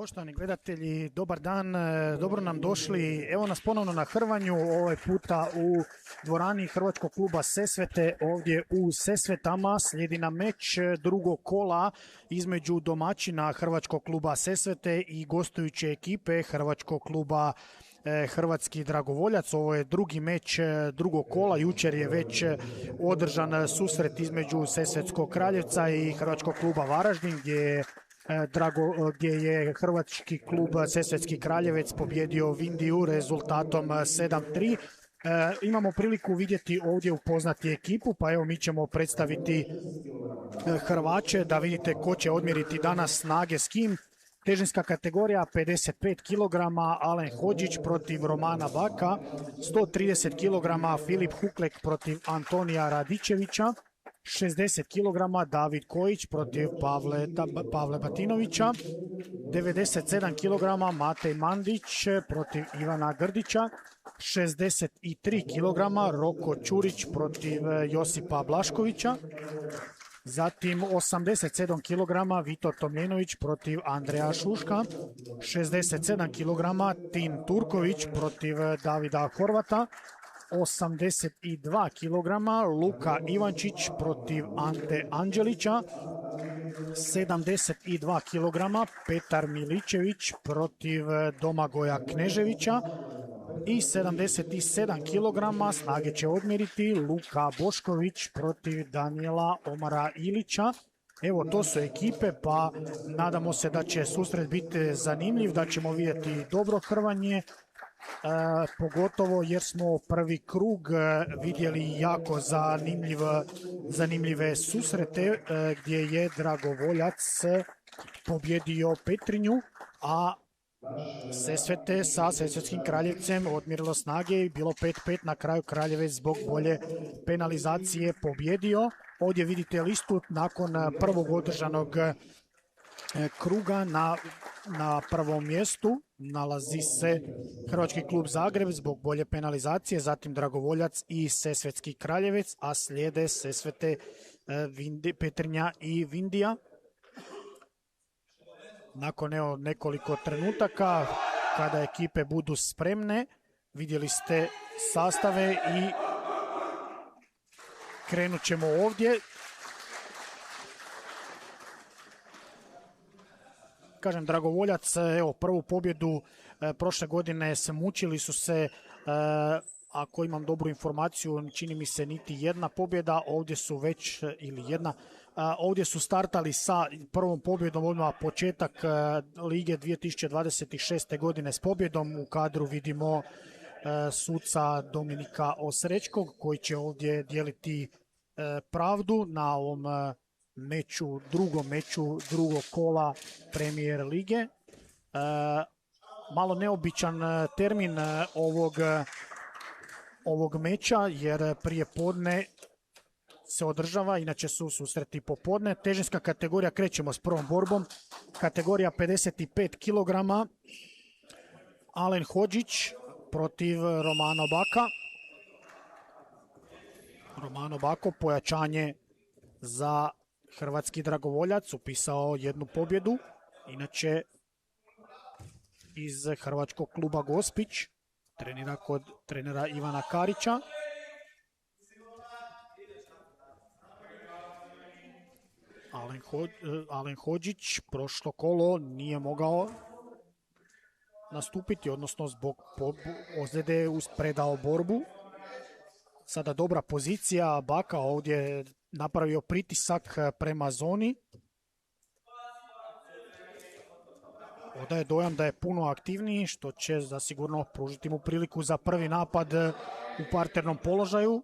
Poštovani gledatelji, dobar dan, dobro nam došli. Evo nas ponovno na Hrvanju, ovaj puta u dvorani Hrvačkog kluba Sesvete, ovdje u Sesvetama. Slijedi nam meč drugog kola između domaćina Hrvačkog kluba Sesvete i gostujuće ekipe Hrvačkog kluba Hrvatski Dragovoljac. Ovo je drugi meč drugog kola. Jučer je već održan susret između Sesvetskog Kraljevca i Hrvačkog kluba Varaždin, gdje je Hrvatski klub Sesvetski Kraljevec pobjedio Vindiju rezultatom 7-3. Imamo priliku vidjeti ovdje upoznati ekipu, pa evo mi ćemo predstaviti Hrvaće da vidite ko će odmjeriti danas snage s kim. Težinska kategorija 55 kg, Alen Hodžić protiv Romana Baka, 130 kg Filip Huklek protiv Antonija Radičevića, 60 kg David Kojić protiv Pavle Batinovića, 97 kg Matej Mandić protiv Ivana Grdića, 63 kg Roko Ćurić protiv Josipa Blaškovića, zatim 87 kg Vito Tomljenović protiv Andreja Šuška, 67 kg Tin Turković protiv Davida Horvata, 82 kg Luka Ivančić protiv Ante Anđelića, 72 kg Petar Miličević protiv Domagoja Kneževića i 77 kg snage će odmjeriti Luka Bošković protiv Daniela Omara Ilića. Evo, to su ekipe, pa nadamo se da će susret biti zanimljiv, da ćemo vidjeti dobro hrvanje, pogotovo jer smo prvi krug vidjeli jako zanimljive susrete gdje je Dragovoljac pobjedio Petrinju, a Sesvete sa Sesvetskim Kraljevcem odmjerilo snage i bilo 5-5, na kraju Kraljevec zbog bolje penalizacije pobjedio. Ovdje vidite listu nakon prvog održanog kruga. Na prvom mjestu nalazi se Hrvatski klub Zagreb zbog bolje penalizacije, zatim Dragovoljac i Sesvetski Kraljevec, a slijede Sesvete, Petrinja i Vindija. Nakon nekoliko trenutaka, kada ekipe budu spremne, vidjeli ste sastave i krenut ćemo ovdje. Kažem, Dragovoljac, evo, prvu pobjedu prošle godine se mučili su se, ako imam dobru informaciju, čini mi se niti jedna pobjeda, ovdje su već, ili jedna, ovdje su startali sa prvom pobjedom, odmah početak lige 2026. godine s pobjedom. U kadru vidimo suca Dominika Osrećkog koji će ovdje dijeliti pravdu na ovom drugom meču drugog kola Premier lige. Malo neobičan termin ovog meča, jer prije podne se održava, inače su susreti popodne. Težinska kategorija, krećemo s prvom borbom. Kategorija 55 kg, Alen Hodžić protiv Romano Baka. Romano Bako, pojačanje za Hrvatski Dragovoljac, upisao jednu pobjedu, inače iz Hrvatskog kluba Gospić, trenira kod trenera Ivana Karića. Alen Hodžić prošlo kolo nije mogao nastupiti, odnosno zbog ozljede predao borbu. Sada dobra pozicija, Baka ovdje napravio pritisak prema zoni. Odaje dojam da je puno aktivniji, što će zasigurno pružiti mu priliku za prvi napad u parternom položaju.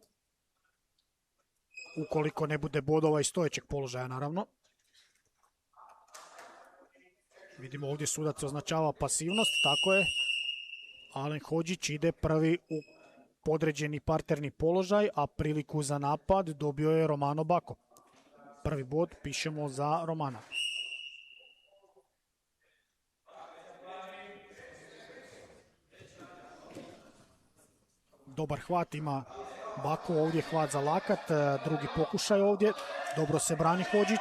Ukoliko ne bude bodova iz stojećeg položaja, naravno. Vidimo ovdje sudac označava pasivnost, tako je. Alen Hodžić ide prvi u podređeni parterni položaj, a priliku za napad dobio je Romano Bako. Prvi bod pišemo za Romana. Dobar hvat ima Bako, ovdje hvat za lakat, drugi pokušaj ovdje. Dobro se brani Hodžić.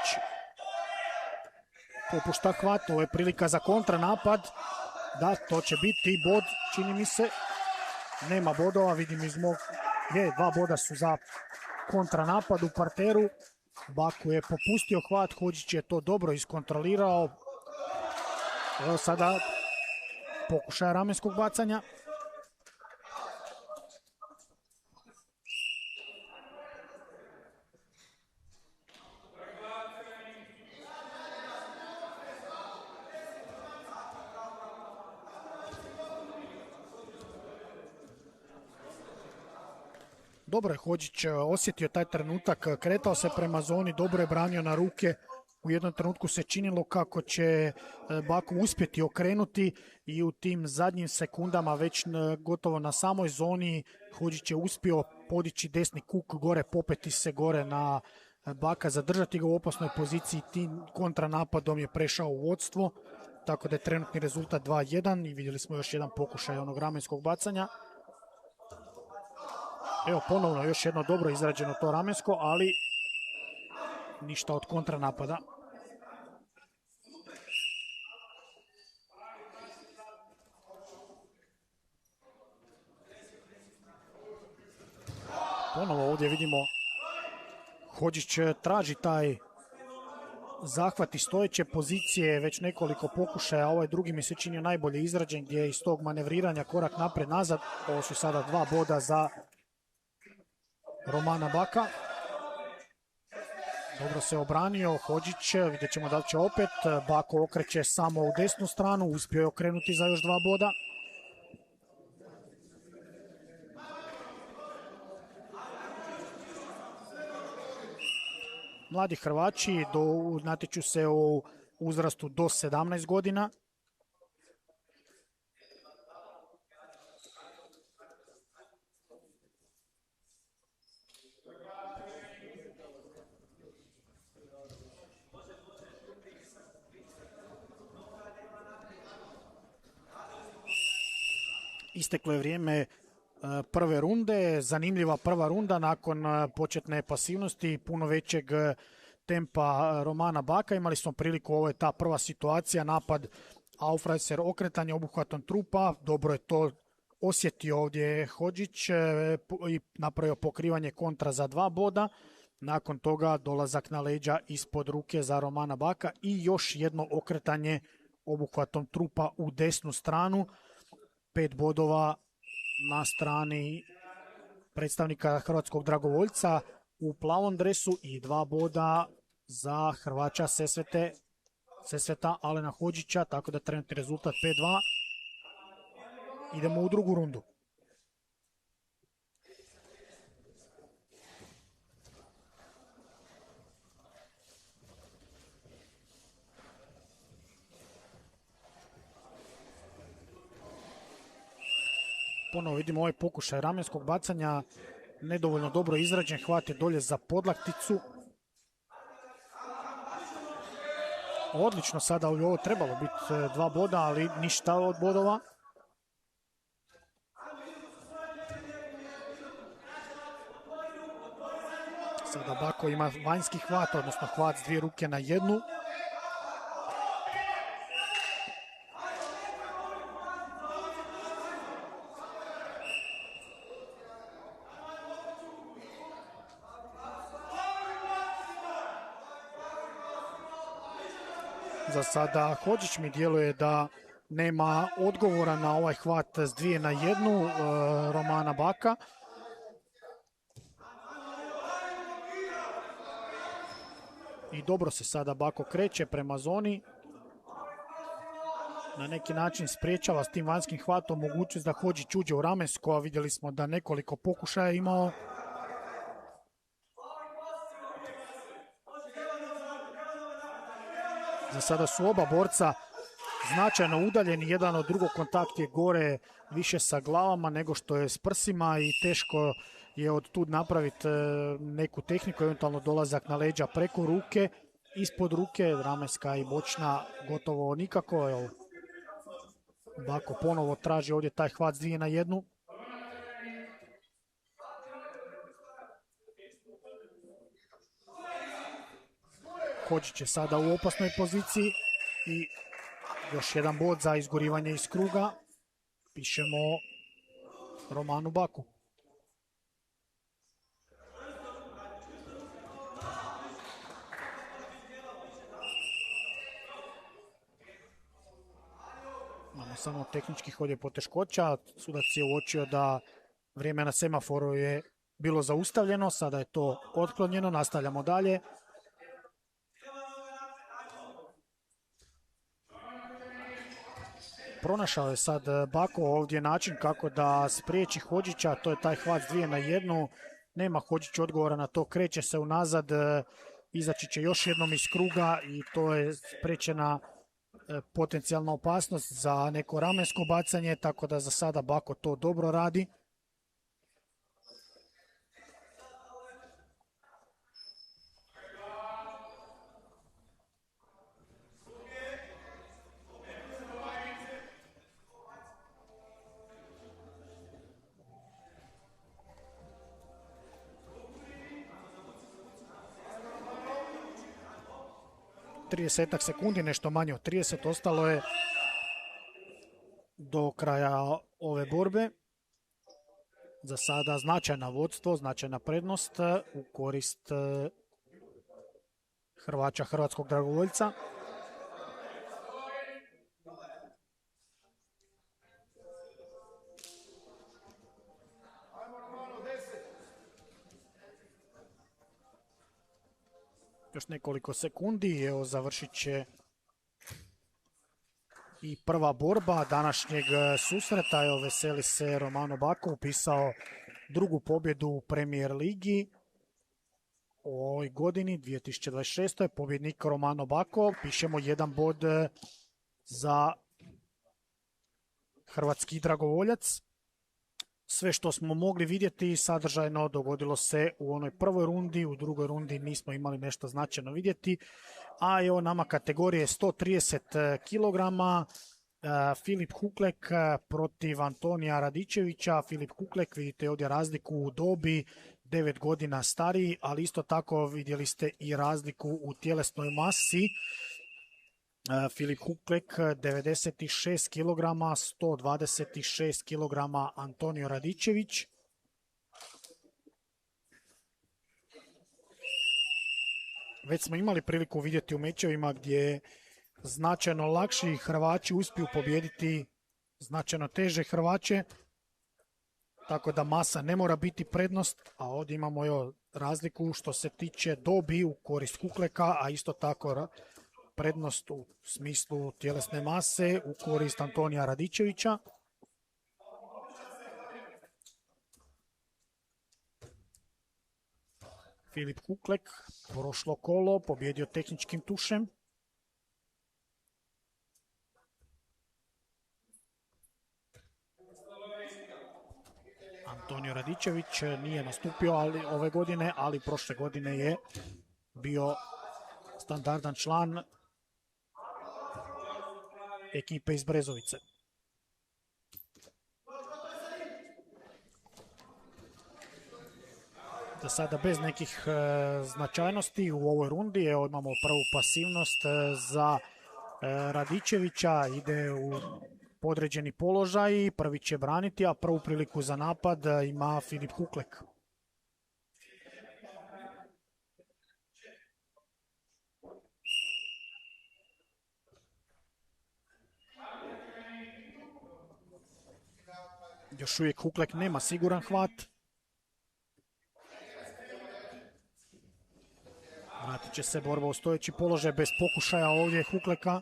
popušta hvat, ovo je prilika za kontranapad. Da, to će biti bod, čini mi se. Nema bodova, vidim iz mog... 2 boda su za kontranapad u parteru. Baku je popustio hvat, Hodžić je to dobro iskontrolirao. Evo sada pokušaja ramenskog bacanja. Dobro je Hodžić osjetio taj trenutak, kretao se prema zoni, dobro je branio na ruke. U jednom trenutku se činilo kako će Baku uspjeti okrenuti i u tim zadnjim sekundama već gotovo na samoj zoni Hodžić je uspio podići desni kuk gore, popeti se gore na Baka, zadržati ga u opasnoj poziciji. Tim kontranapadom je prešao u vodstvo, tako da je trenutni rezultat 2-1 i vidjeli smo još jedan pokušaj onog ramenskog bacanja. Evo ponovno još jedno dobro izrađeno to ramensko, ali ništa od kontranapada. Ponovo ovdje vidimo Hodžić traži taj zahvat iz stojeće pozicije, već nekoliko pokušaja. Ovaj drugi mi se činio najbolje izrađen, gdje je iz tog manevriranja korak napred nazad. Ovo su sada 2 boda za Romana Baka. Dobro se obranio Hodžić, vidjet ćemo da li će opet. Bako okreće samo u desnu stranu, uspio je okrenuti za još 2 boda. Mladi Hrvaći natječu se u uzrastu do 17 godina. Isteklo je vrijeme prve runde, zanimljiva prva runda nakon početne pasivnosti, puno većeg tempa Romana Baka. Imali smo priliku, ovo je ta prva situacija, napad Aufreiser, okretanje obuhvatom trupa, dobro je to osjetio ovdje Hodžić i napravio pokrivanje kontra za 2 boda. Nakon toga dolazak na leđa ispod ruke za Romana Baka i još jedno okretanje obuhvatom trupa u desnu stranu. 5 bodova na strani predstavnika hrvatskog dragovoljca u plavom dresu i 2 boda za Hrvaća Sesveta Alena Hodžića, tako da trenutni rezultat 5-2. Idemo u drugu rundu. Ponovo vidimo ovaj pokušaj ramenskog bacanja, nedovoljno dobro izrađen, hvat je dolje za podlakticu. Odlično sada, ovo trebalo biti 2 boda, ali ništa od bodova. Sada Bako ima vanjski hvat, odnosno hvat s 2 ruke na jednu. Za sada Hodžić mi djeluje da nema odgovora na ovaj hvat s 2 na 1 Romana Baka. I dobro se sada Bako kreće prema zoni. Na neki način spriječava s tim vanjskim hvatom mogućnost da Hodžić uđe u ramensko, a vidjeli smo da nekoliko pokušaja imao. Za sada su oba borca značajno udaljeni, jedan od drugog, kontakt je gore više sa glavama nego što je s prsima i teško je od tud napraviti neku tehniku, eventualno dolazak na leđa preko ruke, ispod ruke, ramenska i bočna gotovo nikako. Evo, Bako ponovo traži ovdje taj hvat s 2 na 1. Hodžić je sada u opasnoj poziciji. I još jedan bod za izgorivanje iz kruga. Pišemo Romanu Baku. Imamo samo tehničkih ovdje poteškoća. Sudac je uočio da vrijeme na semaforu je bilo zaustavljeno. Sada je to otklonjeno. Nastavljamo dalje. Pronašao je sad Bako ovdje način kako da spriječi Hodžića. To je taj hvat 2 na 1. Nema Hodžić odgovora na to. Kreće se unazad. Izaći će još jednom iz kruga i to je spriječena potencijalna opasnost za neko ramensko bacanje, tako da za sada Bako to dobro radi. Tridesetak sekundi, nešto manje od 30, ostalo je do kraja ove borbe. Za sada značajna vodstvo, značajna prednost u korist Hrvaća, hrvatskog dragovoljca. Još nekoliko sekundi, evo završit će i prva borba današnjeg susreta. Evo veseli se Romano Bako, upisao drugu pobjedu u Premier ligi u ovoj godini 2026. Pobjednik Romano Bako, pišemo jedan bod za hrvatski dragovoljac. Sve što smo mogli vidjeti sadržajno dogodilo se u onoj prvoj rundi, u drugoj rundi nismo imali nešto značajno vidjeti. A evo nama kategorije 130 kg, Filip Kuklek protiv Antonija Radičevića. Filip Kuklek, vidite ovdje razliku u dobi, 9 godina stariji, ali isto tako vidjeli ste i razliku u tjelesnoj masi. Filip Kuklek 96 kg, 126 kg Antonio Radičević. Već smo imali priliku vidjeti u mečevima gdje značajno lakši Hrvaći uspiju pobijediti značajno teže Hrvaće. Tako da masa ne mora biti prednost, a ovdje imamo razliku što se tiče dobi u korist Kukleka, a isto tako prednost u smislu tjelesne mase u korist Antonija Radičevića. Filip Kuklek, prošlo kolo, pobjedio tehničkim tušem. Antonio Radičević nije nastupio ove godine, ali prošle godine je bio standardan član ekipe iz Brezovice. Za sada bez nekih značajnosti u ovoj rundi. Evo imamo prvu pasivnost za Radičevića, ide u podređeni položaj, prvi će braniti, a prvu priliku za napad ima Filip Kuklek. Još uvijek Kuklek nema siguran hvat. Vratit će se borba u stojeći položaj bez pokušaja ovdje Kukleka.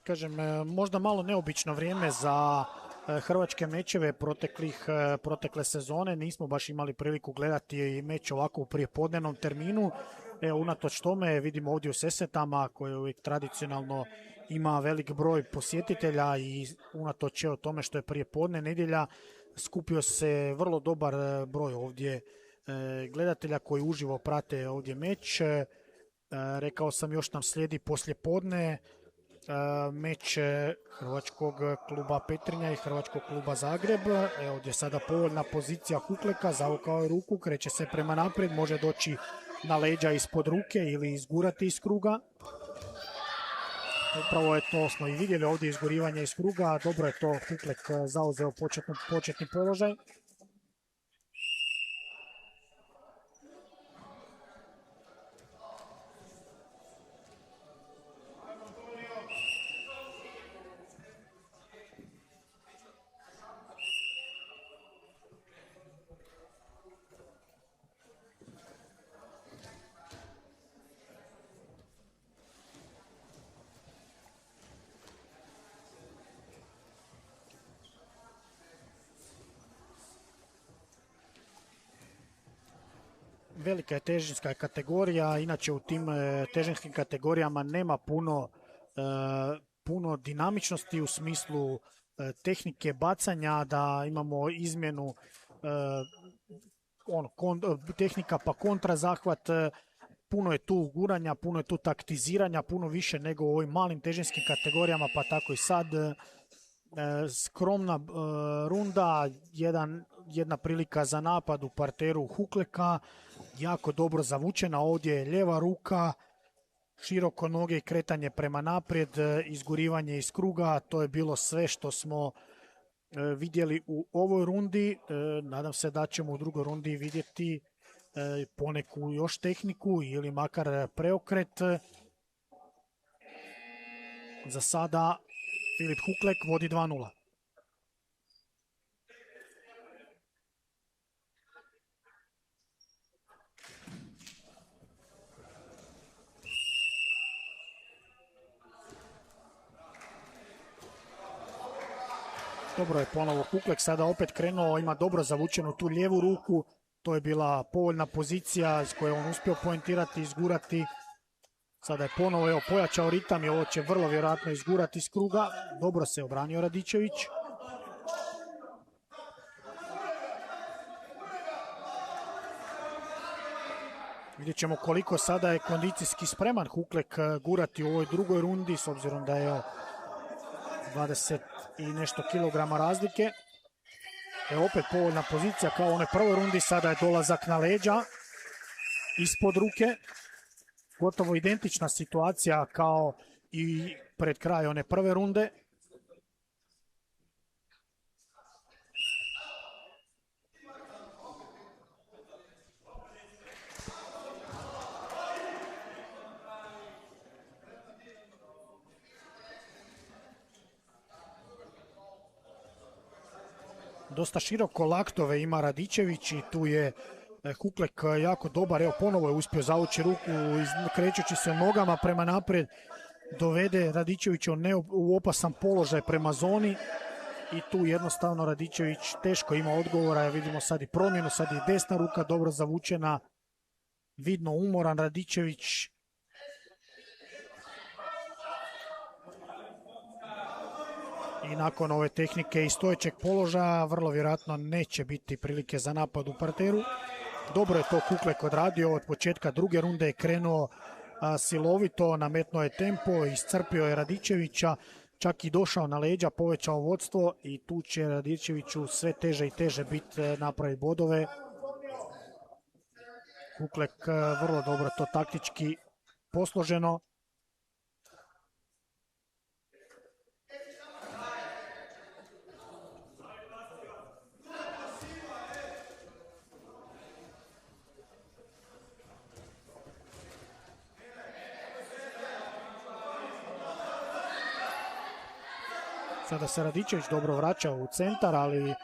Kažem, možda malo neobično vrijeme za hrvačke mečeve protekle sezone. Nismo baš imali priliku gledati meč ovako u prijepodnevnom terminu. Evo, unatoč tome vidimo ovdje u Sesvetama, koje uvijek tradicionalno ima velik broj posjetitelja i unatoč tome što je prijepodne nedjelja, skupio se vrlo dobar broj ovdje gledatelja koji uživo prate ovdje meč. Rekao sam, još nam slijedi poslijepodne meč Hrvačkog kluba Petrinja i Hrvačkog kluba Zagreb. Evo ovdje sada povoljna pozicija Hukleka, zavukao je ruku, kreće se prema naprijed, može doći na leđa ispod ruke ili izgurati iz kruga. Upravo je to, smo i vidjeli ovdje, izgurivanje iz kruga. Dobro je to Huklek zauzeo početni položaj. Velika je težinska kategorija, inače u tim težinskim kategorijama nema puno dinamičnosti u smislu tehnike bacanja, da imamo izmjenu tehnika pa kontrazahvat, puno je tu guranja, puno je tu taktiziranja, puno više nego u ovim malim težinskim kategorijama, pa tako i sad. Skromna runda, jedna prilika za napad u parteru Hukleka, jako dobro zavučena, ovdje je lijeva ruka, široko noge i kretanje prema naprijed, izgurivanje iz kruga, to je bilo sve što smo vidjeli u ovoj rundi. Nadam se da ćemo u drugoj rundi vidjeti poneku još tehniku ili makar preokret. Za sada Filip Huklek vodi 2:0. Dobro je ponovo Huklek sada opet krenuo, ima dobro zavučenu tu lijevu ruku. To je bila povoljna pozicija s kojom on uspio poentirati, izgurati. Sada je ponovo pojačao ritam i ovo će vrlo vjerojatno izgurati iz kruga. Dobro se obranio Radičević. Vidjet ćemo koliko sada je kondicijski spreman Huklek gurati u ovoj drugoj rundi, s obzirom da je 20 i nešto kilograma razlike. Opet povoljna pozicija kao u onoj prvoj rundi, sada je dolazak na leđa ispod ruke. Gotovo identična situacija kao i pred kraj one prve runde. Dosta široko laktove ima Radičević i tu je Huklek jako dobar. Evo ponovo je uspio zavući ruku, krećući se nogama prema naprijed, dovede Radičević u opasan položaj prema zoni i tu jednostavno Radičević teško ima odgovora. Vidimo sad i promjenu, sad je desna ruka dobro zavučena, vidno umoran Radičević. I nakon ove tehnike i stojećeg položaja vrlo vjerojatno neće biti prilike za napad u parteru. Dobro je to Huklek odradio, od početka druge runde je krenuo silovito, nametnuo je tempo, iscrpio je Radičevića, čak i došao na leđa, povećao vodstvo i tu će Radičeviću sve teže i teže biti napraviti bodove. Huklek vrlo dobro to taktički posloženo. Sada se Radičević dobro vraća u centar, ali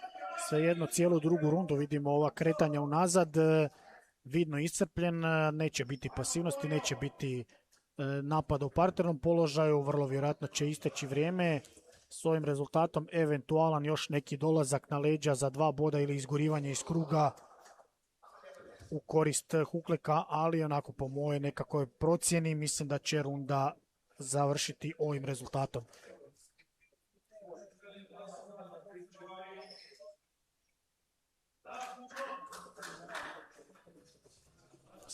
svejedno cijelu drugu rundu vidimo ova kretanja unazad, vidno iscrpljen, neće biti pasivnosti, neće biti napada u parternom položaju, vrlo vjerojatno će isteći vrijeme. S ovim rezultatom eventualan još neki dolazak na leđa za 2 boda ili izgurivanje iz kruga u korist Hukleka, ali onako po moje nekakvoj procjeni mislim da će runda završiti ovim rezultatom.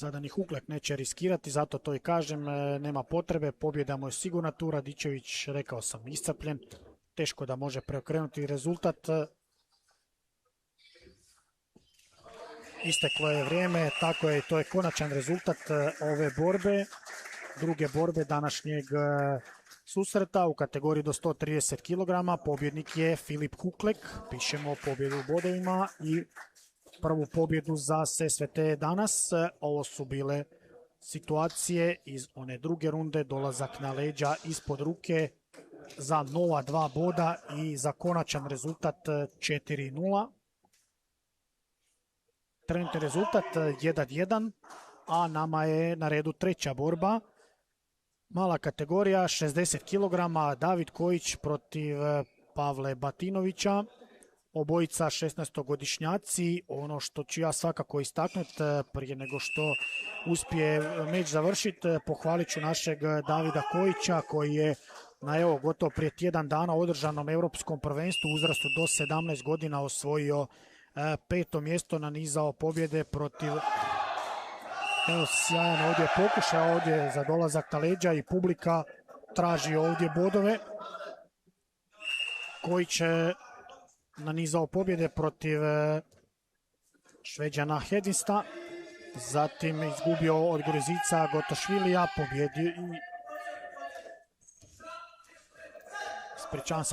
Sada ni Huklek neće riskirati, zato to i kažem, nema potrebe, pobjeda mu je sigurna tu, Radičević, rekao sam, iscrpljen, teško da može preokrenuti rezultat. Isteklo je vrijeme, tako je, to je konačan rezultat ove borbe, druge borbe današnjeg susreta u kategoriji do 130 kg. Pobjednik je Filip Huklek, pišemo pobjedu u bodovima i prvu pobjedu za Sesvete danas. Ovo su bile situacije iz one druge runde, dolazak na leđa ispod ruke za nova 2 boda i za konačan rezultat 4-0. Trenutni rezultat 1-1, a nama je na redu treća borba. Mala kategorija, 60 kg, David Kojić protiv Pavle Batinovića. Obojica 16-godišnjaci. Ono što ću ja svakako istaknuti prije nego što uspije meč završiti, pohvalit ću našeg Davida Kojića koji je na gotovo prije tjedan dana održanom europskom prvenstvu u uzrastu do 17 godina osvojio 5. mjesto, nanizao pobjede protiv sjajan ovdje pokušaj ovdje za dolazak na leđa i publika traži ovdje bodove. Kojić je nanizao pobjede protiv Šveđana Hedinsta, zatim izgubio od Gruzica Gotošvilija,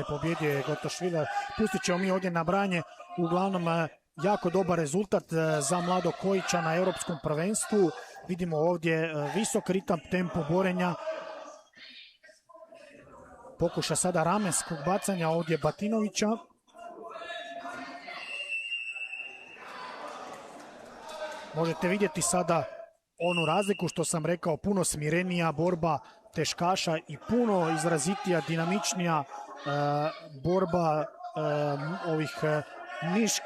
pobjedio je Gotošvilija. Pustit ćemo mi ovdje nabranje, uglavnom jako dobar rezultat za mladog Kojića na europskom prvenstvu. Vidimo ovdje visok ritam, tempo borenja. Pokuša sada ramenskog bacanja ovdje Batinovića. Možete vidjeti sada onu razliku što sam rekao, puno smirenija borba teškaša i puno izrazitija, dinamičnija borba ovih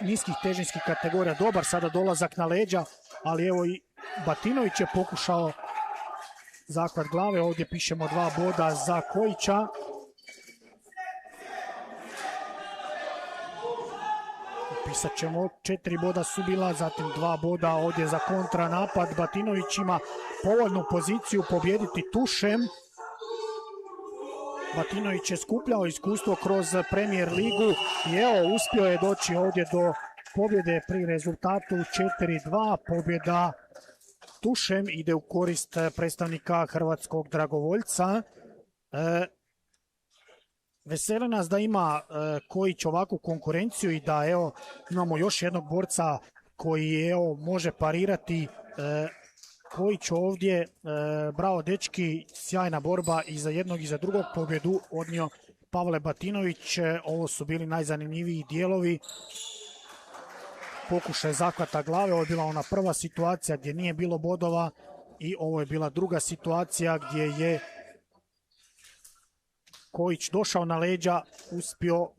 niskih težinskih kategorija. Dobar sada dolazak na leđa, ali evo i Batinović je pokušao zahvat glave. Ovdje pišemo 2 boda za Kojića. Upisat ćemo 4 boda su bila, zatim 2 boda ovdje za kontranapad. Batinović ima povoljnu poziciju pobijediti tušem. Batinović je skupljao iskustvo kroz Premier ligu i evo uspio je doći ovdje do pobjede pri rezultatu 4-2. Pobjeda tušem ide u korist predstavnika hrvatskog dragovoljca. Veseli nas da ima Kojić ovakvu konkurenciju i da evo imamo još jednog borca koji može parirati. Kojić ovdje, bravo dečki, sjajna borba i za jednog i za drugog, pobjedu odnio Pavle Batinović. Ovo su bili najzanimljiviji dijelovi. Pokušaj zahvata glave, ovo je bila ona prva situacija gdje nije bilo bodova i ovo je bila druga situacija gdje je Kojić došao na leđa, uspio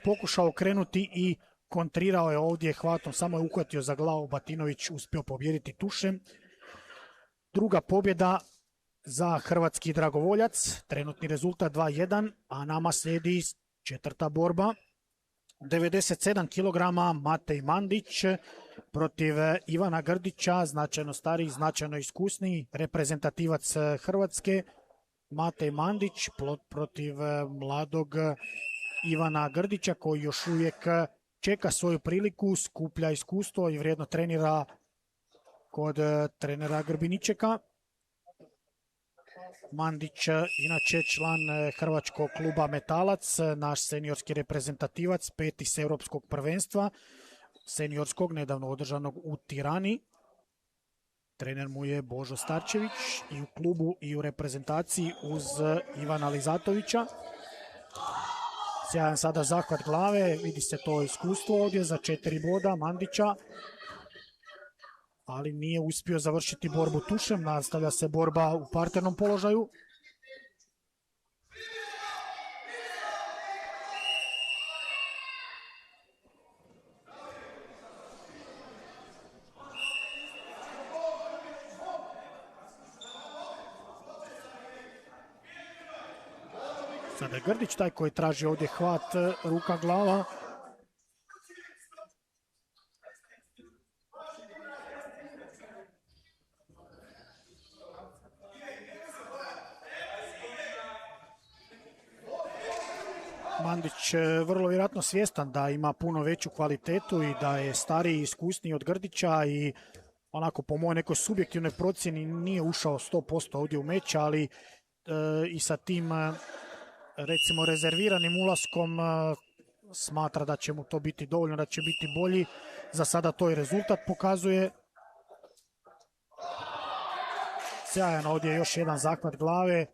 pokušao okrenuti i kontrirao je ovdje hvatom, samo je uhvatio za glavu. Batinović uspio pobijediti tušem. Druga pobjeda za hrvatski dragovoljac, trenutni rezultat 2-1, a nama slijedi četvrta borba. 97 kg Matej Mandić protiv Ivana Grdića, značajno stariji, značajno iskusniji reprezentativac Hrvatske. Matej Mandić protiv mladog Ivana Grdića koji još uvijek čeka svoju priliku, skuplja iskustvo i vrijedno trenira kod trenera Grbiničeka. Mandić, inače član hrvačkog kluba Metalac, naš seniorski reprezentativac, 5. s europskog prvenstva, seniorskog nedavno održanog u Tirani. Trener mu je Božo Starčević i u klubu i u reprezentaciji uz Ivana Lizatovića. Sjajan sada zahvat glave, vidi se to iskustvo ovdje za 4 boda Mandića, ali nije uspio završiti borbu tušem. Nastavlja se borba u parternom položaju. Sada je Grdić taj koji traži ovdje hvat, ruka, glava. Mandić vrlo vjerojatno svjestan da ima puno veću kvalitetu i da je stariji i iskusniji od Grdića i onako po mojoj nekoj subjektivnoj procjeni nije ušao 100% ovdje u meč, ali i sa tim recimo rezerviranim ulaskom smatra da će mu to biti dovoljno, da će biti bolji. Za sada to i rezultat pokazuje. Sjajan ovdje još jedan zahvat glave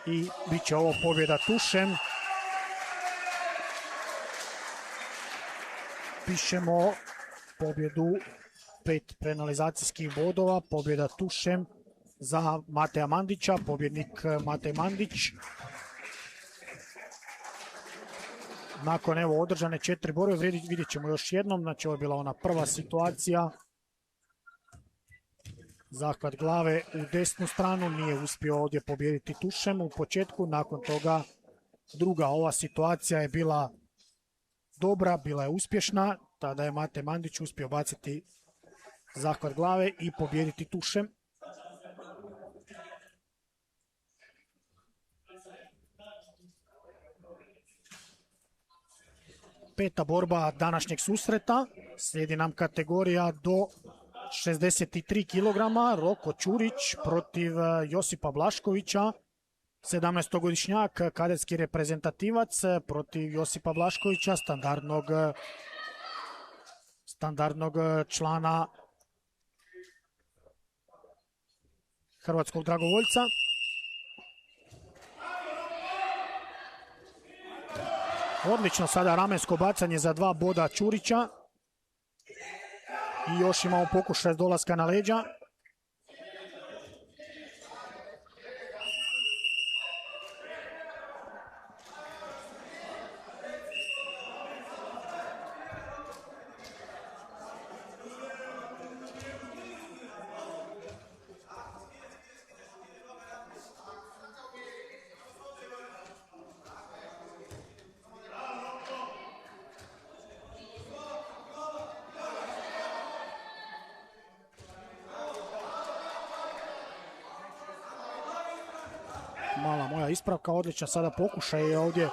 i bit će ovo pobjeda tušem. Pišemo pobjedu 5 penalizacijskih bodova, pobjeda tušem za Mateja Mandića, pobjednik Matej Mandić. Nakon evo održane 4 borbe vidjet ćemo još jednom, znači ovo je bila ona prva situacija. Zahvat glave u desnu stranu, nije uspio ovdje pobijediti tušem u početku, nakon toga druga ova situacija je bila dobra, bila je uspješna, tada je Matej Mandić uspio baciti zahvat glave i pobijediti tušem. Peta borba današnjeg susreta, slijedi nam kategorija do 63 kg, Roko Ćurić protiv Josipa Blaškovića, 17-godišnjak, kadetski reprezentativac protiv Josipa Blaškovića, standardnog člana hrvatskog dragovoljca. Odlično sada ramensko bacanje za 2 boda Ćurića. I još imamo pokušaj dolaska na leđa. Mala moja ispravka, odlična sada pokušaj je ovdje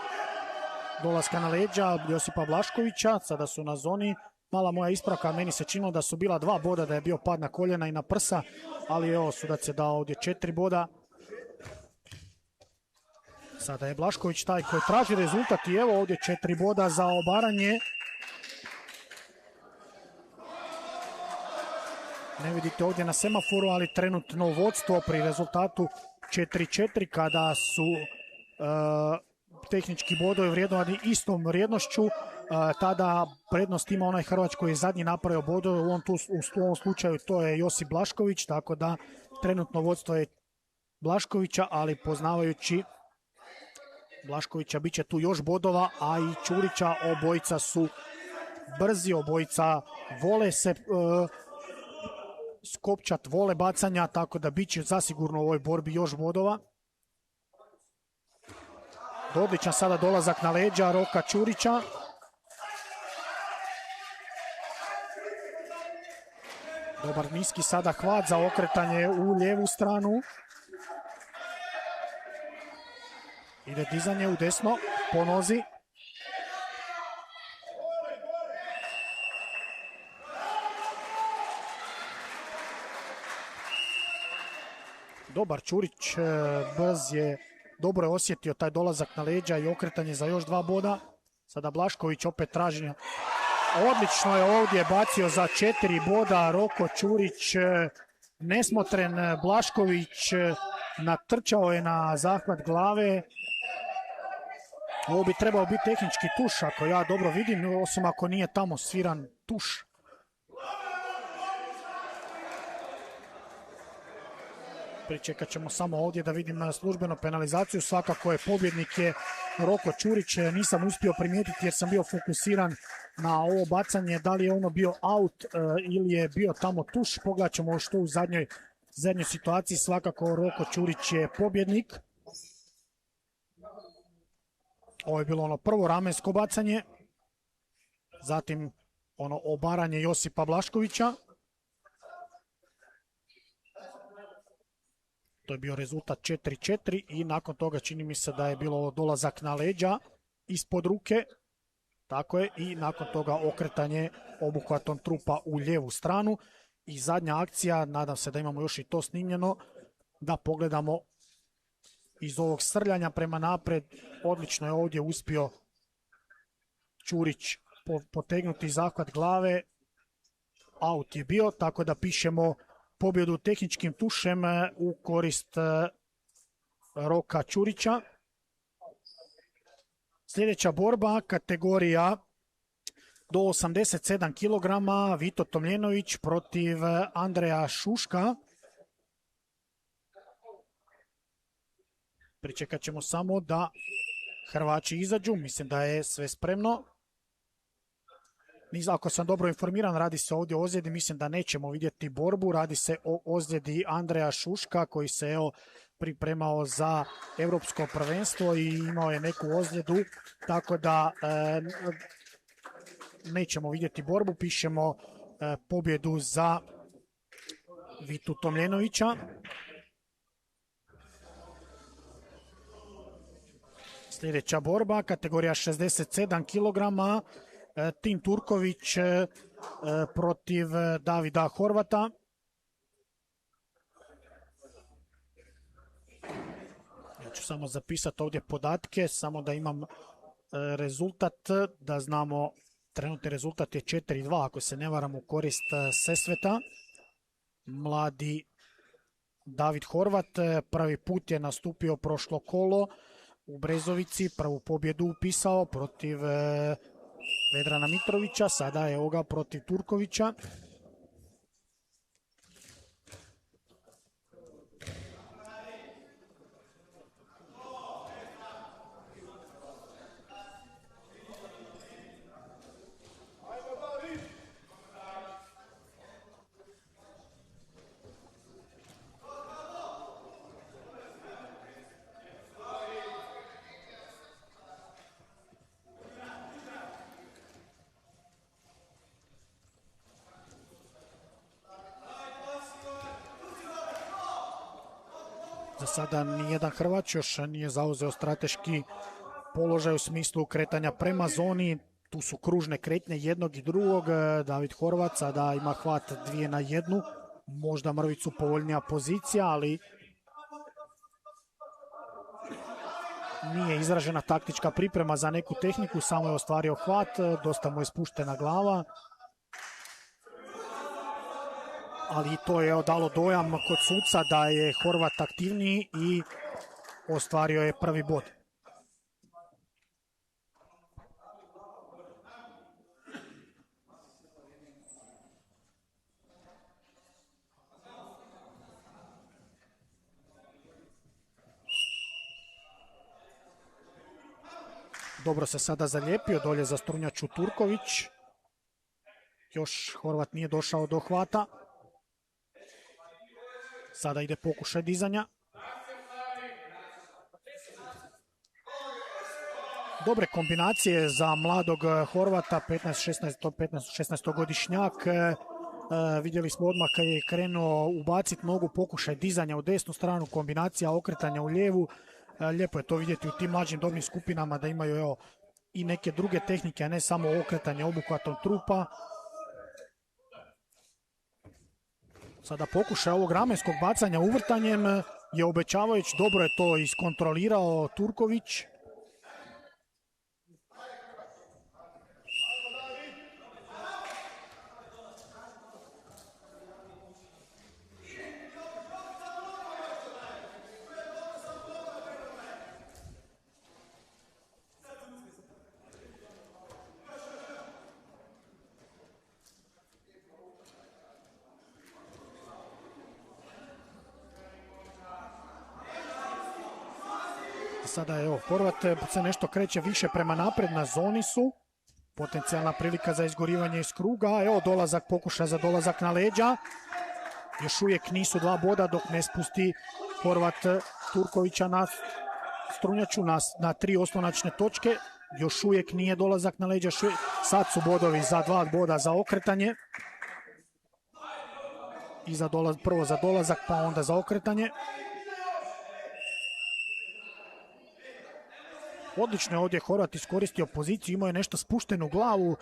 dolaska na leđa Josipa Blaškovića, sada su na zoni. Mala moja ispravka, meni se činilo da su bila 2 boda, da je bio pad na koljena i na prsa, ali evo sudac je dao ovdje 4 boda. Sada je Blašković taj koji traži rezultat i evo ovdje 4 boda za obaranje. Ne vidite ovdje na semaforu, ali trenutno vodstvo pri rezultatu 4-4 kada su tehnički bodovi vrijednovani istom vrijednošću, tada prednost ima onaj Hrvač koji je zadnji napravio bodove, u ovom slučaju to je Josip Blašković, tako da trenutno vodstvo je Blaškovića, ali poznavajući Blaškovića bit će tu još bodova, a i Ćurića, obojica su brzi, obojica vole se skopčat, vole bacanja, tako da bit će zasigurno u ovoj borbi još bodova. Odličan sada dolazak na leđa Roka Ćurića. Dobar niski sada hvat za okretanje u lijevu stranu. Ide dizanje u desno po nozi. Dobar Ćurić, brz je, dobro je osjetio taj dolazak na leđa i okretanje za još 2 boda. Sada Blašković opet traži. Odlično je ovdje bacio za 4 boda Roko Ćurić. Nesmotren Blašković natrčao je na zahvat glave. Ovo bi trebao biti tehnički tuš, ako ja dobro vidim, osim ako nije tamo sviran tuš. Pričekat ćemo samo ovdje da vidim na službenu penalizaciju. Svakako je pobjednik je Roko Ćurić. Nisam uspio primijetiti jer sam bio fokusiran na ovo bacanje. Da li je ono bio out ili je bio tamo tuš. Pogledat ćemo što u zadnjoj situaciji. Svakako Roko Ćurić je pobjednik. Ovo je bilo ono prvo ramensko bacanje. Zatim ono obaranje Josipa Blaškovića. To je bio rezultat 4-4 i nakon toga čini mi se da je bilo dolazak na leđa ispod ruke, tako je, i nakon toga okretanje obuhvatom trupa u lijevu stranu. I zadnja akcija, nadam se da imamo još i to snimljeno, da pogledamo iz ovog srljanja prema napred. Odlično je ovdje uspio Ćurić potegnuti zahvat glave. Out je bio, tako da pišemo pobjedu tehničkim tušem u korist Roka Ćurića. Sljedeća borba, kategorija do 87 kg, Vito Tomljenović protiv Andreja Šuška. Pričekat ćemo samo da Hrvaći izađu, mislim da je sve spremno. Ako sam dobro informiran, radi se ovdje o ozljedi, mislim da nećemo vidjeti borbu. Radi se o ozljedi Andreja Šuška koji se pripremao za europsko prvenstvo i imao je neku ozljedu, tako da nećemo vidjeti borbu. Pišemo pobjedu za Vitu Tomljenovića. Sljedeća borba, kategorija 67 kg, Tim Turković protiv Davida Horvata. Ja ću samo zapisati ovdje podatke, samo da imam rezultat, da znamo. Trenutni rezultat je 4-2, ako se ne varam, u korist Sesveta. Mladi David Horvat prvi put je nastupio prošlo kolo u Brezovici, prvu pobjedu upisao protiv Vedrana Mitrovića, sada je ovoga protiv Turkovića. Za sada nijedan Hrvat još nije zauzeo strateški položaj u smislu kretanja prema zoni. Tu su kružne kretnje jednog i drugog. David Horvat sada ima hvat 2-1. Možda mrvicu povoljnija pozicija, ali nije izražena taktička priprema za neku tehniku. Samo je ostvario hvat, dosta mu je spuštena glava. Ali to je dalo dojam kod suca da je Horvat aktivniji i ostvario je prvi bod. Dobro se sada zalijepio dolje za strunjaču Turković. Još Horvat nije došao do hvata. Sada ide pokušaj dizanja. Dobre kombinacije za mladog Horvata, 15-16-godišnjak. Vidjeli smo odmah kad je krenuo ubaciti nogu, pokušaj dizanja u desnu stranu, kombinacija okretanja u lijevu. Lijepo je to vidjeti u tim mlađim dobnim skupinama da imaju i neke druge tehnike, a ne samo okretanje obuhvatom trupa. Sada pokušaj ovog ramenskog bacanja uvrtanjem je obećavajući, dobro je to iskontrolirao Turković. Sada je Horvat se nešto kreće više prema napred, na zoni su. Potencijalna prilika za izgorivanje iz kruga. Evo dolazak, pokušaj za dolazak na leđa. Još uvijek nisu dva boda dok ne spusti Horvat Turkovića na strunjaču na 3 oslonačne točke. Još uvijek nije dolazak na leđa. Sad su bodovi za 2 boda za okretanje. I prvo za dolazak pa onda za okretanje. Odlično je ovdje Horvat iskoristio poziciju, imao je nešto spuštenu glavu,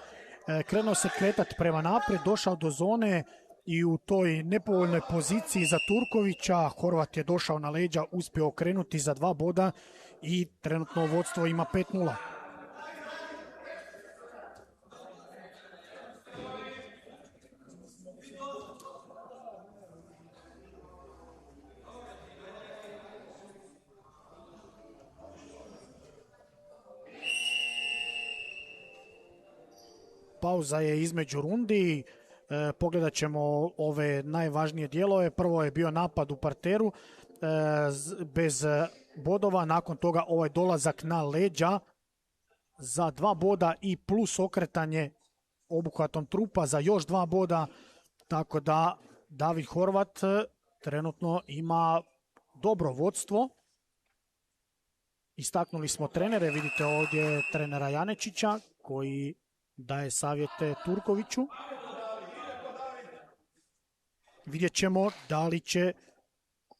krenuo se kretati prema naprijed, došao do zone i u toj nepovoljnoj poziciji za Turkovića Horvat je došao na leđa, uspio okrenuti za 2 boda i trenutno vodstvo ima 5:0. Pauza je između rundi, pogledat ćemo ove najvažnije dijelove. Prvo je bio napad u parteru bez bodova, nakon toga ovaj dolazak na leđa za 2 boda i plus okretanje obuhvatom trupa za još 2 boda, tako da David Horvat trenutno ima dobro vodstvo. Istaknuli smo trenere, vidite ovdje trenera Janečića koji daje savjete Turkoviću. Vidjet ćemo da li će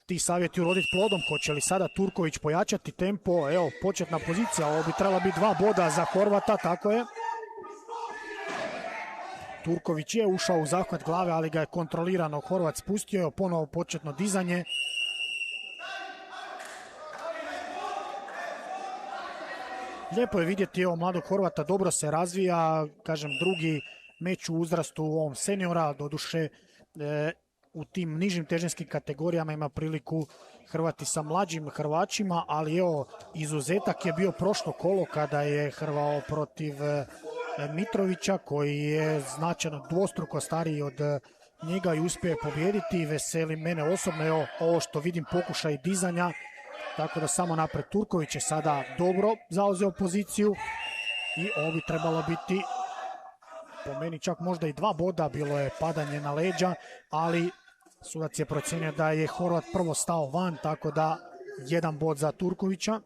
ti savjeti uroditi plodom, hoće li sada Turković pojačati tempo. Evo, početna pozicija, ovo bi trebala biti 2 boda za Horvata, tako je. Turković je ušao u zahvat glave, ali ga je kontrolirano Horvat spustio. Evo, ponovo početno dizanje. Lijepo je vidjeti evo mladog Horvata, dobro se razvija, kažem drugi meč u uzrastu u ovom seniora, doduše u tim nižim težinskim kategorijama ima priliku hrvati sa mlađim hrvačima, ali evo izuzetak je bio prošlo kolo kada je hrvao protiv Mitrovića koji je značajno dvostruko stariji od njega i uspio je pobijediti. Veseli mene osobno evo ovo što vidim pokušaj dizanja. Tako da samo napred Turković je sada dobro zauzeo poziciju i ovo bi trebalo biti po meni čak možda i 2 boda, bilo je padanje na leđa, ali sudac je procijenio da je Horvat prvo stao van, tako da 1 bod za Turkovića.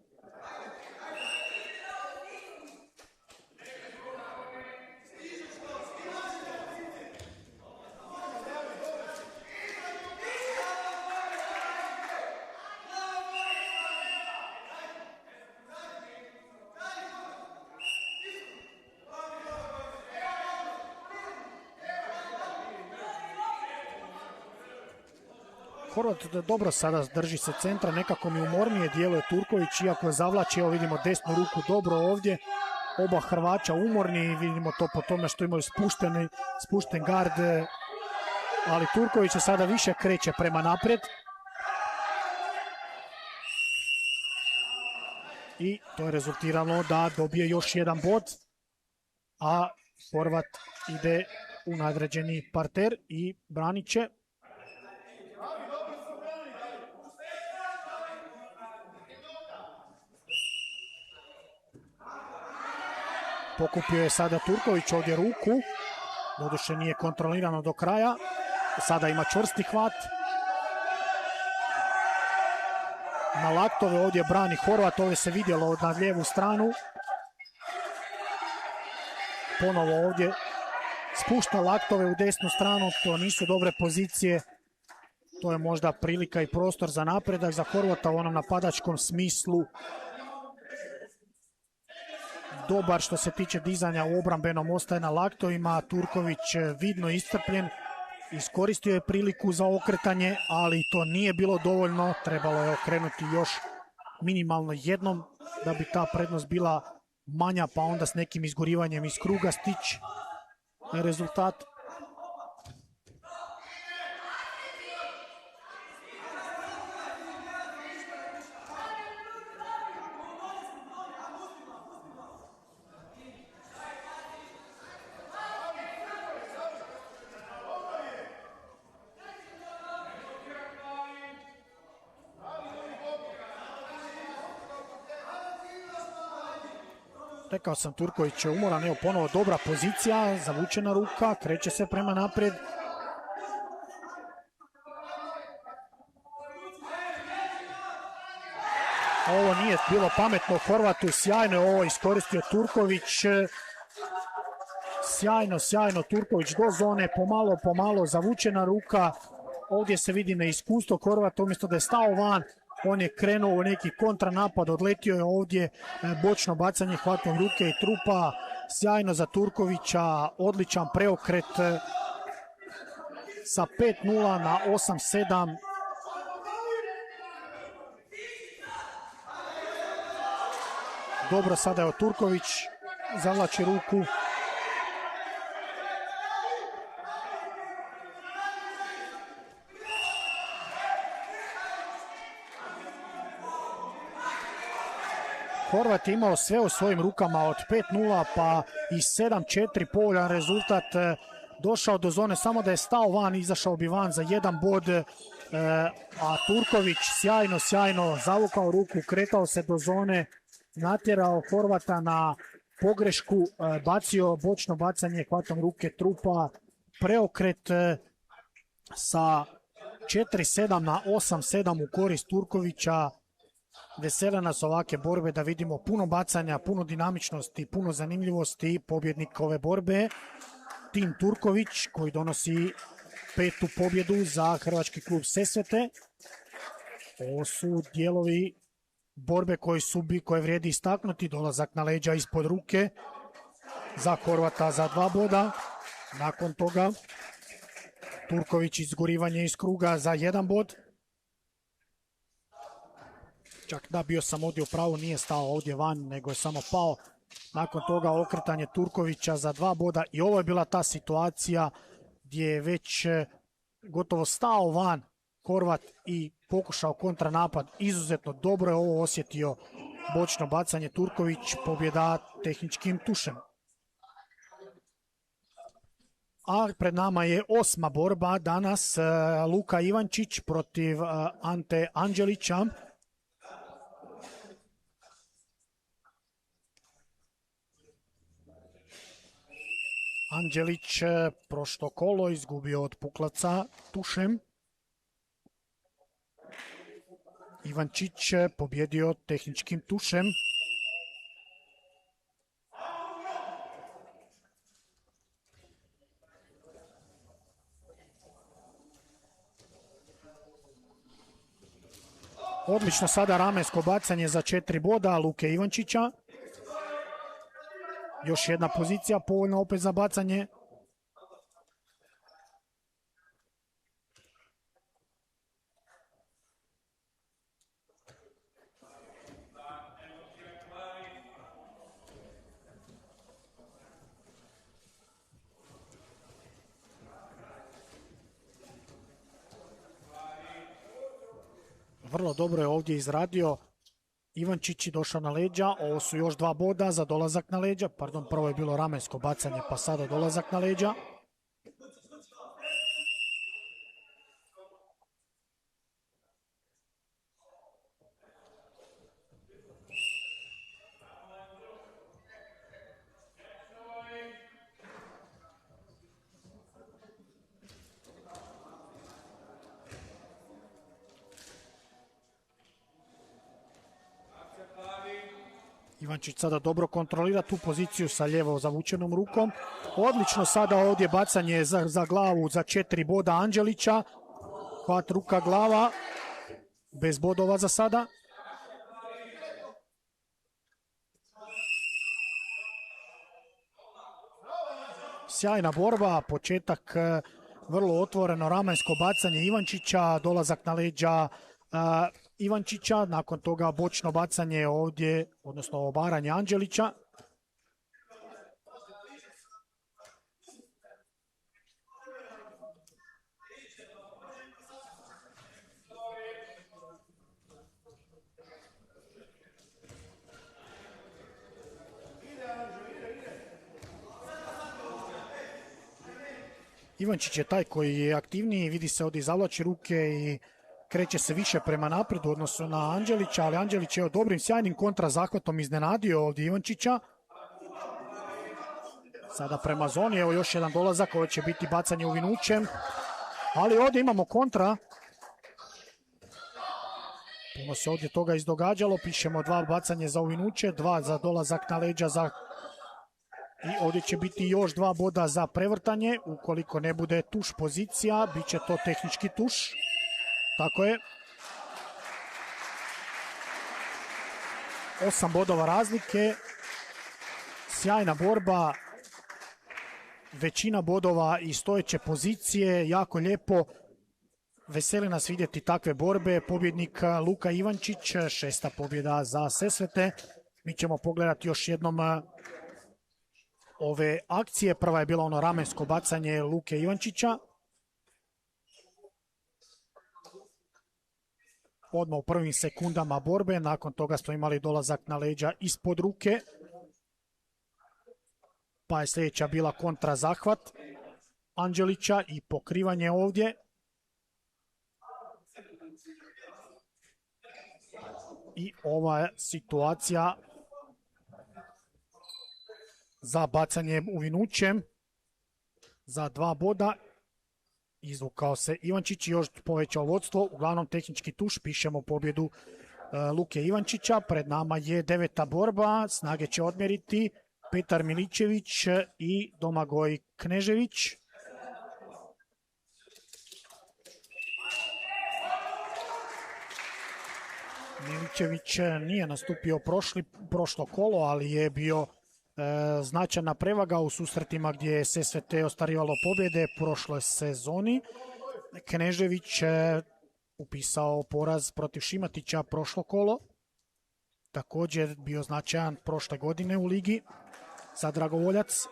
Horvat dobro sada drži se centra, nekako mi umornije djeluje Turković, iako zavlači, evo vidimo desnu ruku dobro ovdje. Oba Hrvaća umorni, vidimo to po tome što imaju spušten gard, ali Turković se sada više kreće prema naprijed. I to je rezultiralo da dobije još 1 bod, a Horvat ide u nadređeni parter i branit će. Pokupio je sada Turković ovdje ruku, doduše nije kontrolirano do kraja, sada ima čvrsti hvat. Na laktove ovdje brani Horvat, ovdje se vidjelo na lijevu stranu. Ponovo ovdje spušta laktove u desnu stranu, to nisu dobre pozicije. To je možda prilika i prostor za napredak za Horvata u onom napadačkom smislu. Dobar što se tiče dizanja u obrambenom, ostaje na laktovima. Turković vidno iscrpljen, iskoristio je priliku za okretanje, ali to nije bilo dovoljno. Trebalo je okrenuti još minimalno jednom da bi ta prednost bila manja, pa onda s nekim izgurivanjem iz kruga stići rezultat. Rekao sam, Turković je umoran, evo ponovo dobra pozicija, zavučena ruka, kreće se prema naprijed. Ovo nije bilo pametno Horvatu, sjajno je ovo iskoristio Turković. Sjajno Turković do zone, pomalo zavučena ruka. Ovdje se vidi neiskustvo Horvata, umjesto da je stao van, On je krenuo u neki kontranapad, odletio je ovdje bočno bacanje hvatom ruke i trupa. Sjajno za Turkovića, odličan preokret sa 5-0 na 8-7. Dobro, sada je Turković, zavlači ruku. Horvat je imao sve u svojim rukama od 5-0 pa i 7-4 povoljan rezultat. Došao do zone, samo da je stao van, izašao bi van za jedan bod. A Turković sjajno zavukao ruku, kretao se do zone, natjerao Horvata na pogrešku, bacio bočno bacanje hvatom ruke trupa, preokret sa 4-7 na 8-7 u korist Turkovića. Vesele nas ovake borbe, da vidimo puno bacanja, puno dinamičnosti, puno zanimljivosti. Pobjednik ove borbe, Tim Turković, koji donosi 5. pobjedu za hrvački klub Sesvete. Ovo su dijelovi borbe koje vrijedi istaknuti. Dolazak na leđa ispod ruke za Horvata za 2 boda. Nakon toga Turković izgurivanje iz kruga za 1 bod. Čak da, bio sam ovdje u pravu, nije stao ovdje van, nego je samo pao. Nakon toga okretanje Turkovića za 2 boda i ovo je bila ta situacija gdje je već gotovo stao van Horvat i pokušao kontranapad. Izuzetno dobro je ovo osjetio bočno bacanje Turković, pobjeda tehničkim tušem. A pred nama je 8. borba danas, Luka Ivančić protiv Ante Anđelića. Anđelić prošlo kolo izgubio od Puklaca tušem. Ivančić pobjedio tehničkim tušem. Odlično sada ramensko bacanje za 4 boda Luke Ivančića. Još jedna pozicija, povoljna opet za bacanje. Vrlo dobro je ovdje izradio. Ivančić je došao na leđa, ovo su još 2 boda za dolazak na leđa. Pardon, prvo je bilo ramensko bacanje, pa sada dolazak na leđa. Ivančić sada dobro kontrolira tu poziciju sa lijevo zavučenom rukom. Odlično sada ovdje bacanje za glavu za 4 boda Anđelića. Hvat ruka glava. Bez bodova za sada. Sjajna borba, početak vrlo otvoreno ramensko bacanje Ivančića, dolazak na leđa Ivančića, nakon toga bočno bacanje ovdje, odnosno obaranje Anđelića. Ivančić je taj koji je aktivniji, vidi se ovdje zavlači ruke i kreće se više prema naprijed u odnosu na Anđelića, ali Anđelić je dobrim, sjajnim kontrazahvatom iznenadio ovdje Ivančića. Sada prema zoni, evo još jedan dolazak, ovo će biti bacanje uvinućem, ali ovdje imamo kontra. Puno se ovdje toga izdogađalo, pišemo 2 bacanje za uvinuće, 2 za dolazak na leđa za... I ovdje će biti još 2 boda za prevrtanje, ukoliko ne bude tuš pozicija, bit će to tehnički tuš. Tako je. 8 bodova razlike. Sjajna borba. Većina bodova i stojeće pozicije. Jako lijepo. Veseli nas vidjeti takve borbe. Pobjednik Luka Ivančić, 6. pobjeda za Sesvete. Mi ćemo pogledati još jednom ove akcije. Prva je bila ono ramensko bacanje Luke Ivančića. Odmah u prvim sekundama borbe. Nakon toga smo imali dolazak na leđa ispod ruke. Pa je sljedeća bila kontra zahvat Anđelića i pokrivanje ovdje. I ova situacija za bacanje uvinućem za 2 boda. Izvukao se Ivančić i još povećao vodstvo. Uglavnom tehnički tuš, pišemo pobjedu Luke Ivančića. Pred nama je 9. borba. Snage će odmjeriti Petar Miličević i Domagoj Knežević. Miličević nije nastupio prošlo kolo, ali je bio značajna prevaga u susretima gdje je SSVT ostvarivalo pobjede prošloj sezoni. Knežević upisao poraz protiv Šimatića prošlo kolo. Također bio značajan prošle godine u ligi za Dragovoljac.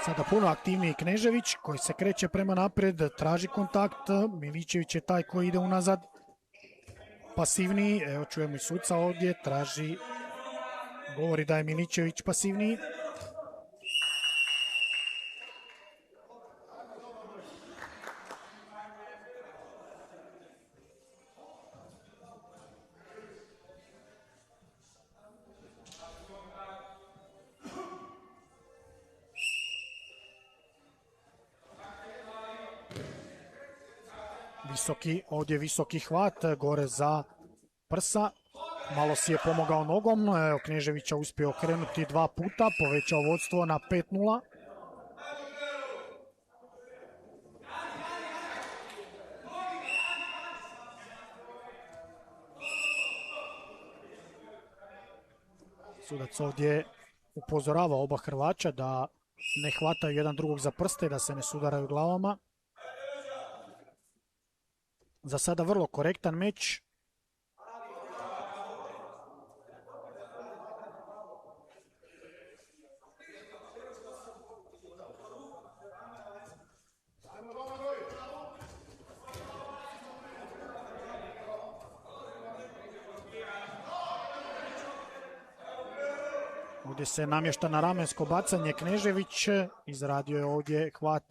Sada puno aktivniji Knežević koji se kreće prema naprijed, traži kontakt. Miličević je taj koji ide unazad. Pasivniji, evo čujemo i suca ovdje, traži, govori da je Miličević pasivniji. Ovdje visoki hvat gore za prsa. Malo si je pomogao nogom. Evo, Kneževića uspio okrenuti 2 puta. Povećao vodstvo na 5-0. Sudac ovdje upozorava oba Hrvaća da ne hvataju jedan drugog za prste, da se ne sudaraju glavama. Za sada vrlo korektan meč. Ovdje se namješta na ramensko bacanje Knežević. Izradio je ovdje hvat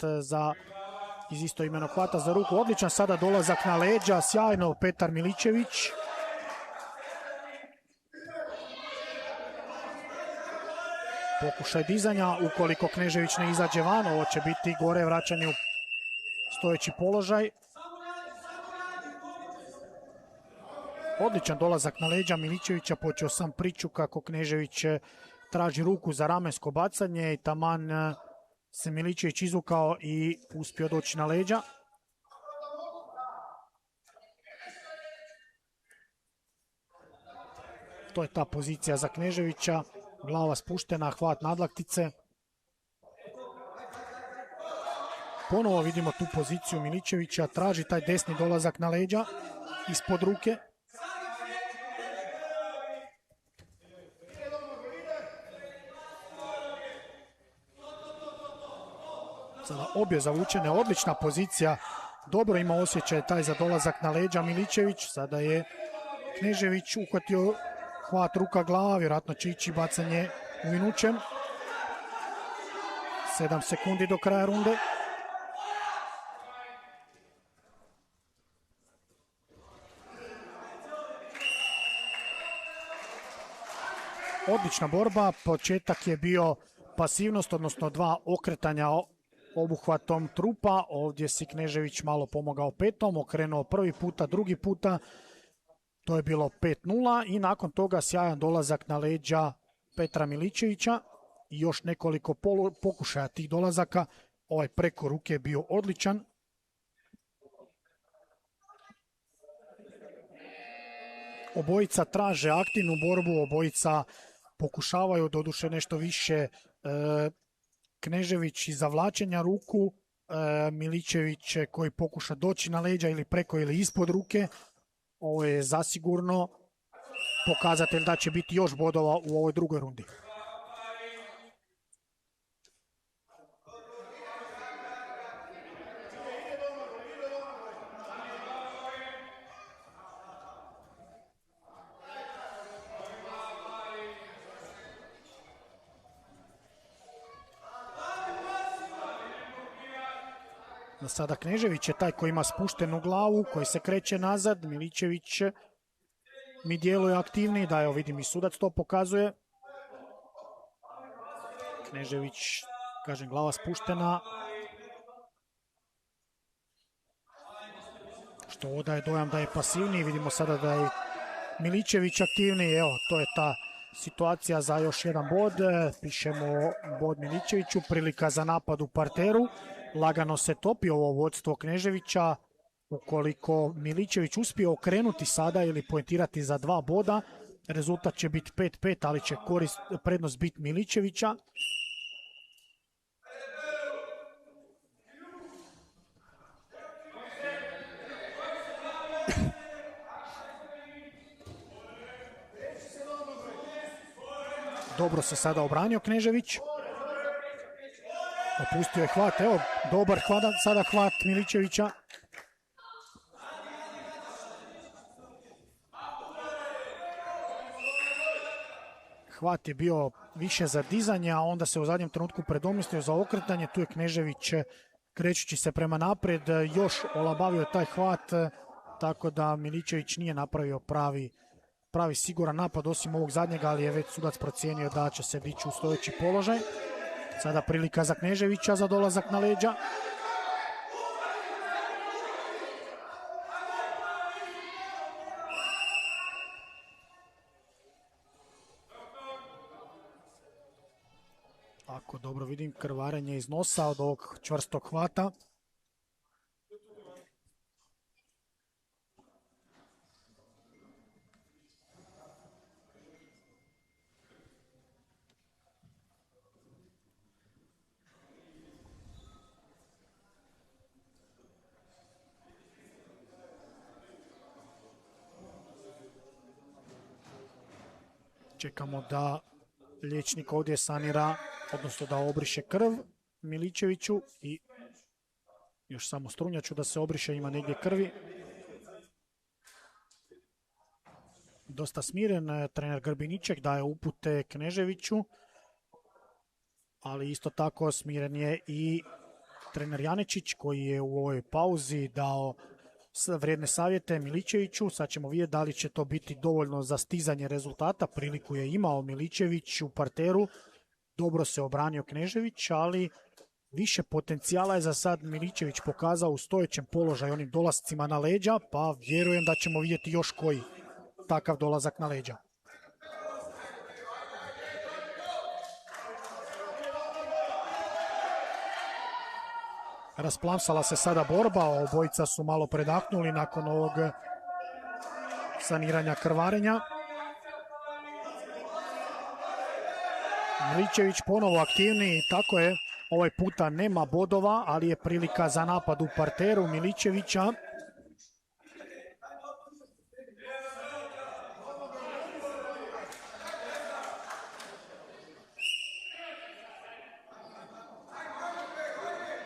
iz istoimenog hvata za ruku. Odličan sada dolazak na leđa. Sjajno Petar Miličević. Pokušaj dizanja. Ukoliko Knežević ne izađe van, ovo će biti gore vraćanje u stojeći položaj. Odličan dolazak na leđa Miličevića. Počeo sam priču kako Knežević traži ruku za ramensko bacanje i taman se Miličević izvukao i uspio doći na leđa. To je ta pozicija za Kneževića. Glava spuštena, hvat nadlaktice. Ponovo vidimo tu poziciju Miličevića. Traži taj desni dolazak na leđa ispod ruke. Sada obje zavučene, odlična pozicija. Dobro ima osjećaj taj za dolazak na leđa Miličević. Sada je Knežević uhvatio hvat ruka glava, vjerojatno će ići bacanje uvinućem. 7 sekundi do kraja runde. odlična borba. Početak je bio pasivnost, odnosno 2 okretanja obuhvatom trupa. Ovdje si Knežević malo pomogao petom, okrenuo prvi puta, drugi puta. To je bilo 5-0 i nakon toga sjajan dolazak na leđa Petra Miličevića i još nekoliko pokušaja tih dolazaka. Ovaj preko ruke je bio odličan. Obojica traže aktivnu borbu, obojica pokušavaju doduše nešto više. Knežević iz zavlačenja ruku, Miličević koji pokuša doći na leđa ili preko ili ispod ruke. Ovo je zasigurno pokazatelj da će biti još bodova u ovoj drugoj rundi. Sada Knežević je taj koji ima spuštenu glavu, koji se kreće nazad. Miličević mi djeluje aktivniji, da evo vidim i sudac to pokazuje. Knežević, kažem, glava spuštena. Što odaje dojam da je pasivniji. Vidimo sada da je Miličević aktivniji. Evo, to je ta situacija za još jedan bod. Pišemo bod Miličeviću. Prilika za napad u parteru. Lagano se topi ovo vodstvo Kneževića. Ukoliko Miličević uspije okrenuti sada ili poentirati za 2 boda, rezultat će biti 5-5, ali će prednost biti Miličevića. Dobro se sada obranio Knežević. Opustio je hvat, evo, dobar sada hvat Miličevića. Hvat je bio više za dizanje, a onda se u zadnjem trenutku predomislio za okretanje. Tu je Knežević, krećući se prema naprijed, još olabavio taj hvat, tako da Miličević nije napravio pravi siguran napad osim ovog zadnjega, ali je već sudac procijenio da će se dići u stojeći položaj. Sada prilika za Kneževića za dolazak na leđa. Ako dobro vidim, krvarenje iz nosa od ovog čvrstog hvata. Čekamo da liječnik ovdje sanira, odnosno da obriše krv Miličeviću i još samo strunjaču da se obriše, ima negdje krvi. Dosta smiren trener Grbiniček daje upute Kneževiću, ali isto tako smiren je i trener Janečić koji je u ovoj pauzi dao vrijedne savjete Miličeviću. Sad ćemo vidjeti da li će to biti dovoljno za stizanje rezultata. Priliku je imao Miličević u parteru. Dobro se obranio Knežević, ali više potencijala je za sad Miličević pokazao u stojećem položaju onim dolascima na leđa, pa vjerujem da ćemo vidjeti još koji takav dolazak na leđa. Rasplamsala se sada borba, obojica su malo predahnuli nakon ovog saniranja krvarenja. Miličević ponovo aktivniji, tako je, ovaj puta nema bodova, ali je prilika za napad u parteru Miličevića.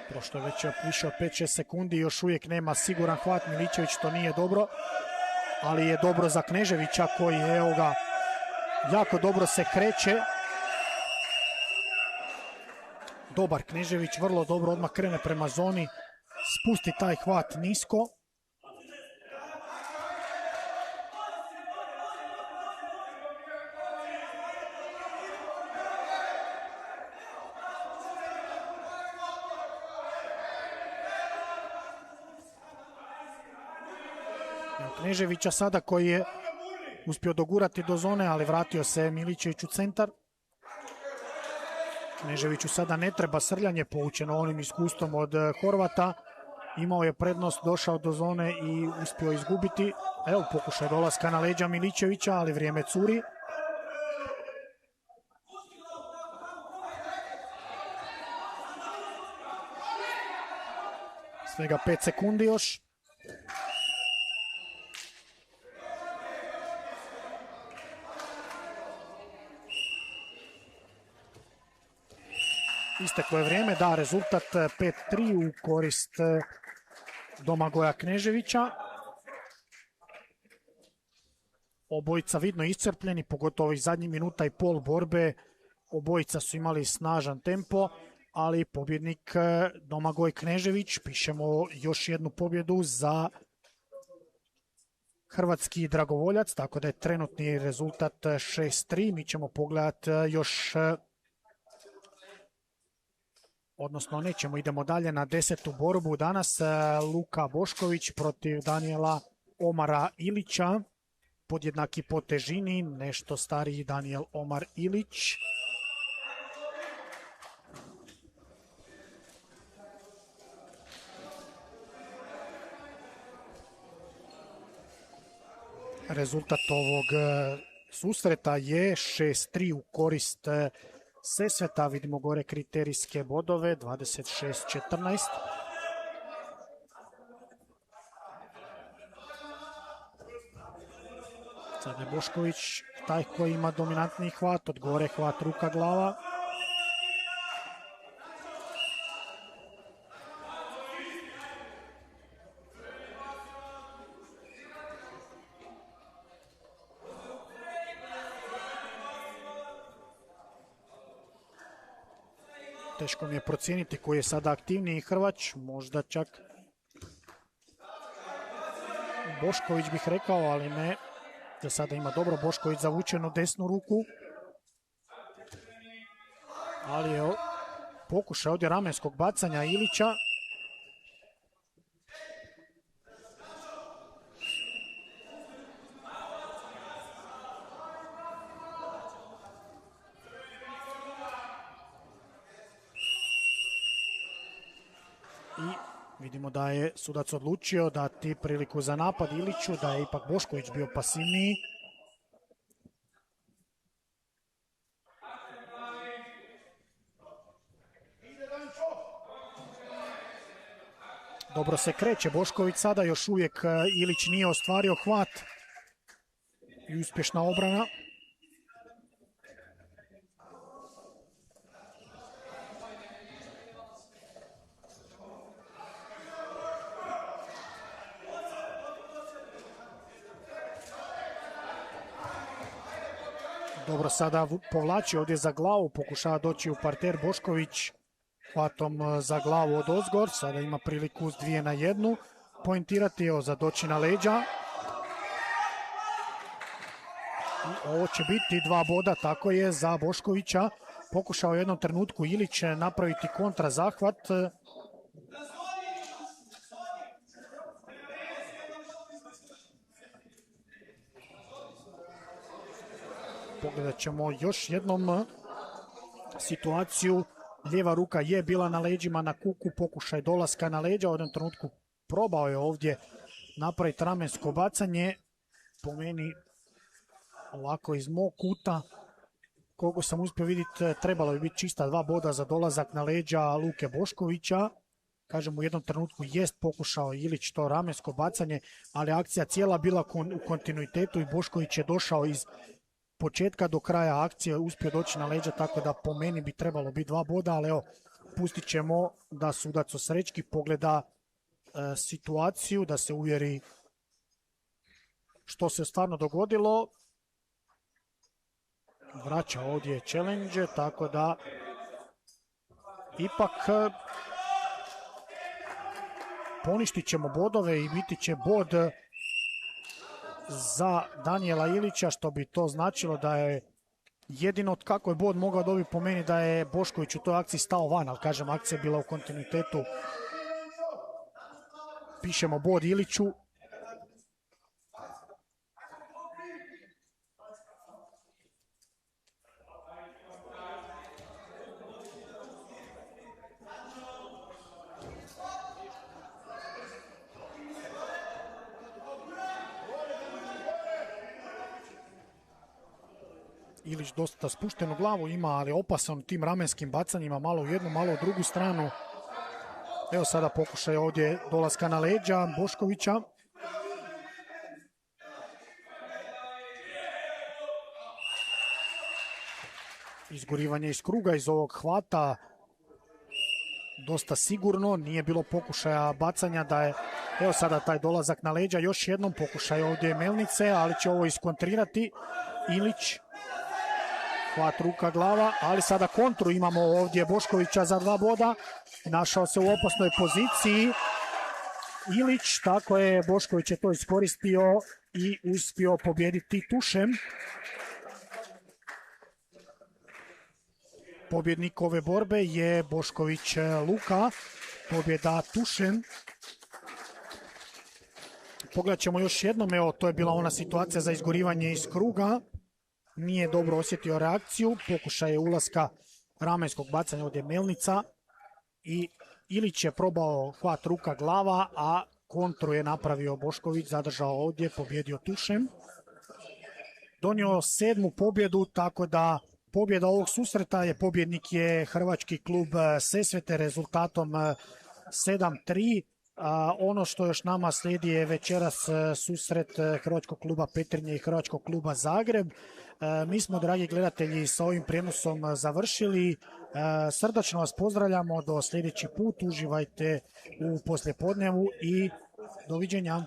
Prošlo je već više od 5-6 sekundi, još uvijek nema siguran hvat Miličević, to nije dobro, ali je dobro za Kneževića koji, evo ga, jako dobro se kreće. Dobar Knežević, vrlo dobro, odmah krene prema zoni, spusti taj hvat nisko. Kneževića sada koji je uspio dogurati do zone, ali vratio se Milićević u centar. Kneževiću sada ne treba srljanje, poučeno onim iskustvom od Horvata. Imao je prednost, došao do zone i uspio izgubiti. Evo pokušaj dolaska na leđa Milićevića, ali vrijeme curi. Svega 5 sekundi još. Isteklo je vrijeme, da, rezultat 5-3 u korist Domagoja Kneževića. Obojica vidno iscrpljeni, pogotovo ovih zadnjih minuta i pol borbe. Obojica su imali snažan tempo, ali pobjednik Domagoj Knežević, pišemo još jednu pobjedu za hrvatski dragovoljac, tako da je trenutni rezultat 6-3. Mi ćemo pogledati još, odnosno nećemo, idemo dalje na 10. borbu danas. Luka Bošković protiv Danijela Omara Ilića, podjednaki po težini, nešto stariji Danijel Omar Ilić. Rezultat ovog susreta je 6-3 u korist Sesveta. Vidimo gore kriterijske bodove, 26-14. Sad je Bošković taj koji ima dominantni hvat, od gore hvat ruka glava. Teško mi je procijeniti koji je sada aktivniji Hrvač, možda čak Bošković bih rekao, ali ne. Za sada ima dobro Bošković zavučenu desnu ruku. Ali je pokušaj ovdje ramenskog bacanja Ilića. I vidimo da je sudac odlučio dati priliku za napad Iliću, da je ipak Bošković bio pasivniji. Dobro se kreće Bošković sada, još uvijek Ilić nije ostvario hvat i uspješna obrana. Dobro sada povlači ovdje za glavu, pokušava doći u parter Bošković hvatom za glavu od ozgor. Sada ima priliku s 2-1 poentirati, za doći na leđa. I ovo će biti 2 boda, tako je, za Boškovića. Pokušao u jednom trenutku Ilić napraviti kontrazahvat. Pogledat ćemo još jednom situaciju. Lijeva ruka je bila na leđima, na kuku, pokušaj dolaska na leđa. U jednom trenutku probao je ovdje napraviti ramensko bacanje. Po meni, ovako iz mog kuta, koliko sam uspio vidjeti, trebalo bi biti čista 2 boda za dolazak na leđa Luke Boškovića. Kažem, u jednom trenutku jest pokušao Ilić to ramensko bacanje, ali akcija cijela bila u kontinuitetu i Bošković je došao iz početka do kraja akcije, uspio doći na leđa, tako da po meni bi trebalo biti 2 boda, ali evo, pustit ćemo da sudac Osrećki pogleda situaciju, da se uvjeri što se stvarno dogodilo. Vraća ovdje challenge, tako da ipak poništit ćemo bodove i biti će bod za Danijela Ilića, što bi to značilo da je jedino kako je bod mogao dobiti po meni da je Bošković u toj akciji stao van, ali kažem, akcija je bila u kontinuitetu. Pišemo bod Iliću. Ilić dosta spuštenu glavu ima, ali opasan tim ramenskim bacanjima, malo u jednu, malo u drugu stranu. Evo sada pokušaj ovdje dolaska na leđa Boškovića. Izgurivanje iz kruga, iz ovog hvata. Dosta sigurno, nije bilo pokušaja bacanja da je... Evo sada taj dolazak na leđa, još jednom pokušaj ovdje Melnice, ali će ovo iskontrirati Ilić. Hvat ruka, glava, ali sada kontru imamo ovdje Boškovića za 2 boda. Našao se u opasnoj poziciji. Ilić, tako je, Bošković je to iskoristio i uspio pobijediti tušem. Pobjednik ove borbe je Bošković Luka, pobjeda tušem. Pogledat ćemo još jednom, evo to je bila ona situacija za izgorivanje iz kruga. Nije dobro osjetio reakciju, pokušaj je ulaska ramenskog bacanja ovdje Melnica i Ilić je probao hvat ruka, glava, a kontru je napravio Bošković, zadržao ovdje, pobjedio tušem. Donio 7. pobjedu, tako da pobjeda ovog susreta je, pobjednik je hrvački klub Sesvete rezultatom 7-3. Ono što još nama slijedi je večeras susret hrvačkog kluba Petrinje i hrvačkog kluba Zagreb. Mi smo, dragi gledatelji, sa ovim prijenosom završili. Srdačno vas pozdravljamo do sljedeći put. Uživajte u poslijepodnevu i doviđenja.